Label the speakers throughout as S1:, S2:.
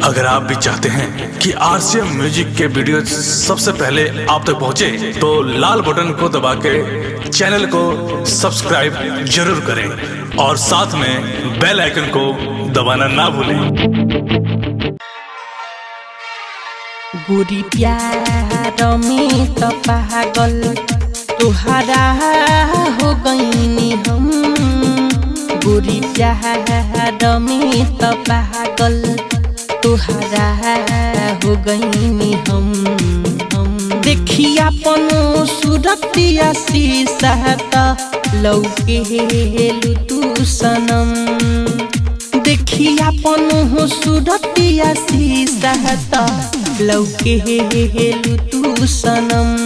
S1: अगर आप भी चाहते हैं कि आरसीएम म्यूजिक के वीडियो सबसे पहले आप तक पहुंचे, तो लाल बटन को दबा के चैनल को सब्सक्राइब जरूर करें और साथ में बेल आइकन को दबाना ना भूलें।
S2: गोरी प्यार में तो पागल तुहरा हो गईनी हम। गोरी प्यार में तो पागल तुहरा हो गईनी हम। देखिया पनो सुरतिया शीशा त लौके हेलु तू सनम। देखिया पनो सुरतिया शीशा त लौके हेलु तू सनम।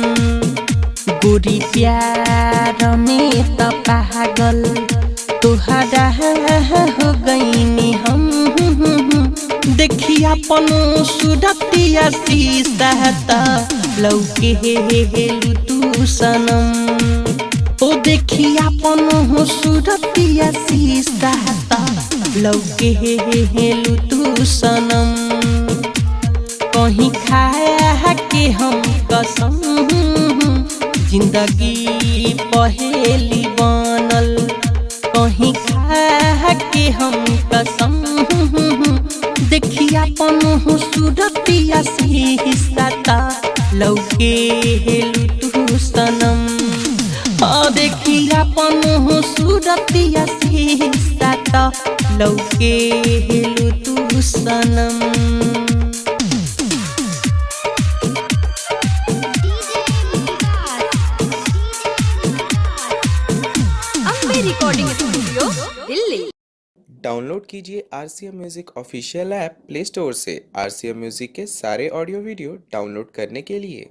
S2: गोरी प्यार में त पागल तुहरा हो गईनी हम। देखिया पनो सुरतिया शीशा त लौके हेलु तू सनम। ओ देखिया पनो सुरतिया शीशा त लौके हेलु तू सनम। कहीं खाया के हम कसम जिंदगी पहेली बनल। कहीं खा के हम कसम देखिया पनो सुरतिया शीशा त लौके हेलु तू सनम। देखिया पनो सुरतिया शीशा त लौके हेलु तू सनम।
S3: Recording studio Delhi.
S4: डाउनलोड कीजिए RCM music official app play store से। आरसीएम म्यूजिक के सारे ऑडियो वीडियो डाउनलोड करने के लिए